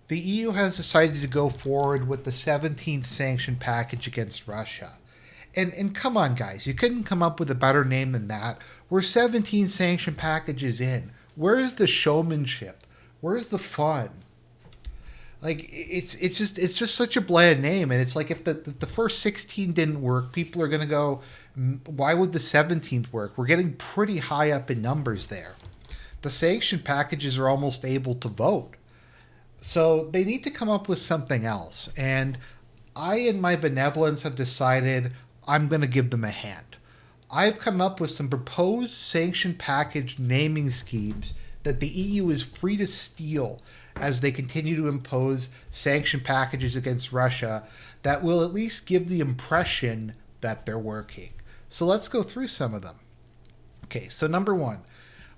The EU has decided to go forward with the 17th sanction package against Russia. And come on, guys, you couldn't come up with a better name than that. We're 17 sanction packages in. Where's the showmanship? Where's the fun? Like it's just such a bland name, and it's like if the first 16 didn't work, people are gonna go, why would the 17th work? We're getting pretty high up in numbers there. The sanction packages are almost able to vote. So they need to come up with something else. And I, in my benevolence, have decided I'm going to give them a hand. I've come up with some proposed sanction package naming schemes that the EU is free to steal as they continue to impose sanction packages against Russia that will at least give the impression that they're working. So let's go through some of them. Okay, so number one,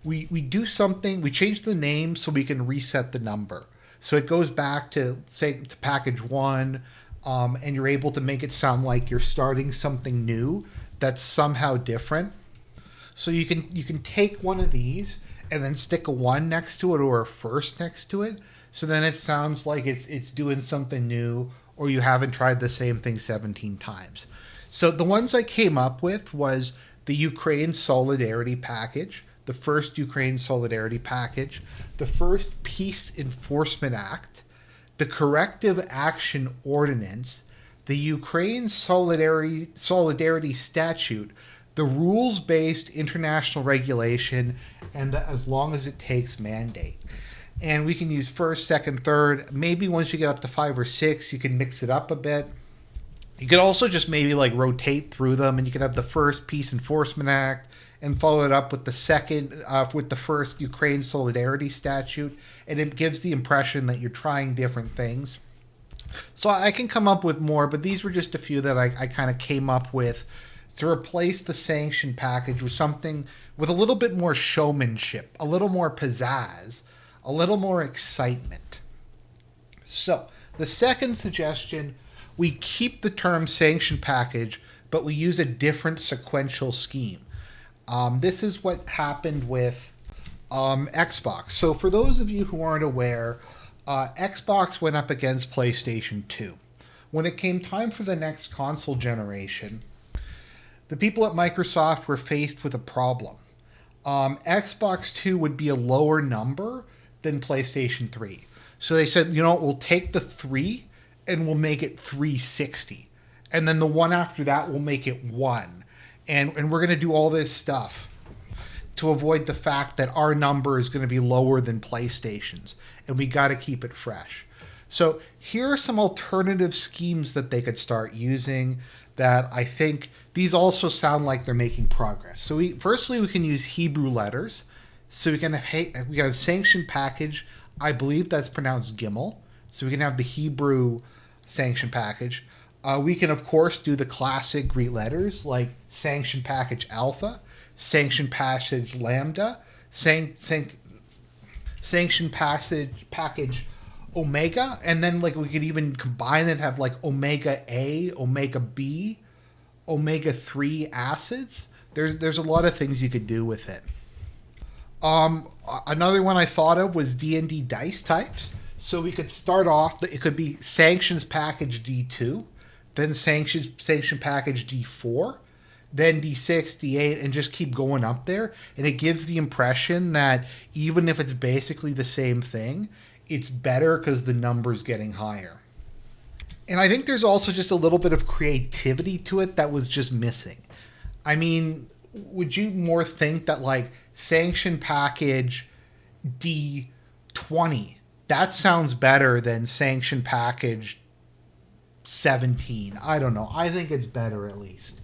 we do something, we change the name so we can reset the number. So it goes back to, say, to package one, and you're able to make it sound like you're starting something new that's somehow different. So you can take one of these and then stick a one next to it or a first next to it. So then it sounds like it's doing something new, or you haven't tried the same thing 17 times. So the ones I came up with was the Ukraine Solidarity Package, the first Ukraine Solidarity Package, the first Peace Enforcement Act, the Corrective Action Ordinance, the Ukraine Solidarity Statute, the rules-based international regulation, and the as long as it takes mandate. And we can use first, second, third. Maybe once you get up to 5 or 6, you can mix it up a bit. You could also just maybe like rotate through them, and you could have the first Peace Enforcement Act and follow it up with the second, with the first Ukraine Solidarity Statute, and it gives the impression that you're trying different things. So I can come up with more, but these were just a few that I kind of came up with to replace the sanction package with something with a little bit more showmanship, a little more pizzazz, a little more excitement. So the second suggestion, we keep the term sanction package, but we use a different sequential scheme. This is what happened with Xbox. So for those of you who aren't aware, Xbox went up against PlayStation 2. When it came time for the next console generation, the people at Microsoft were faced with a problem. Xbox 2 would be a lower number than PlayStation 3. So they said, you know, we'll take the 3 and we'll make it 360. And then the one after that, we'll make it 1. And we're going to do all this stuff to avoid the fact that our number is going to be lower than PlayStation's. And we got to keep it fresh. So here are some alternative schemes that they could start using that I think these also sound like they're making progress. So firstly, we can use Hebrew letters. So we can have sanction package. I believe that's pronounced Gimel. So we can have the Hebrew sanction package. We can, of course, do the classic Greek letters like sanction package alpha, sanction package lambda, sanction package omega, and then like we could even combine it, have like omega A, omega B, omega 3 acids. There's a lot of things you could do with it. Another one I thought of was D&D dice types. So we could start off, it could be sanctions package D2, then sanction package D4, then D6, D8, and just keep going up there. And it gives the impression that even if it's basically the same thing, it's better because the number's getting higher. And I think there's also just a little bit of creativity to it that was just missing. I mean, would you more think that like sanction package D20, that sounds better than sanction package 17? I don't know. I think it's better at least.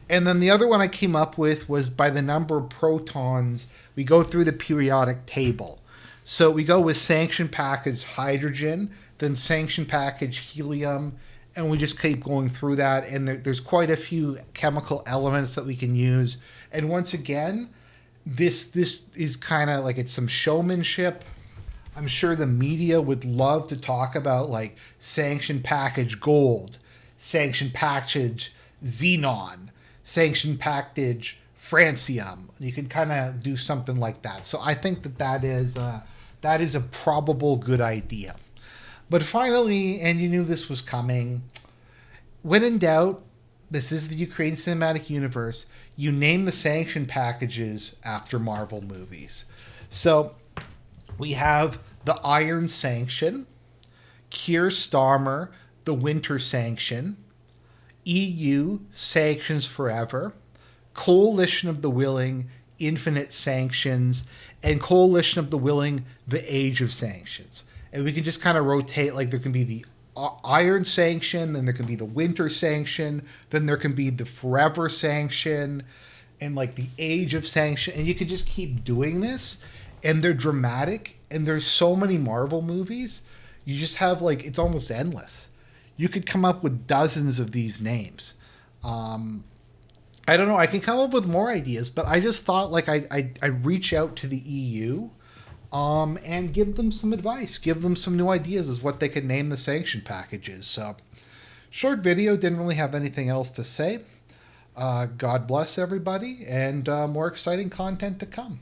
And then the other one I came up with was by the number of protons. We go through the periodic table. So we go with sanction package hydrogen, then sanction package helium, and we just keep going through that. And there's quite a few chemical elements that we can use. And once again, this is kind of like it's some showmanship. I'm sure the media would love to talk about like sanction package gold, sanction package xenon, sanction package francium. You could kind of do something like that. So I think that is a probable good idea. But finally, and you knew this was coming, when in doubt, this is the Ukraine Cinematic Universe, you name the sanction packages after Marvel movies. So we have the Iron Sanction, Keir Starmer, the Winter Sanction, EU Sanctions Forever, Coalition of the Willing, Infinite Sanctions, and Coalition of the Willing, The Age of Sanctions. And we can just kind of rotate, like there can be the Iron Sanction, then there can be the Winter Sanction, then there can be the Forever Sanction, and like the Age of Sanction. And you can just keep doing this, and they're dramatic, and there's so many Marvel movies. You just have like, it's almost endless. You could come up with dozens of these names. I don't know. I can come up with more ideas, but I just thought like I reach out to the EU and give them some advice, give them some new ideas as what they could name the sanction packages. So, short video, didn't really have anything else to say. God bless everybody, and more exciting content to come.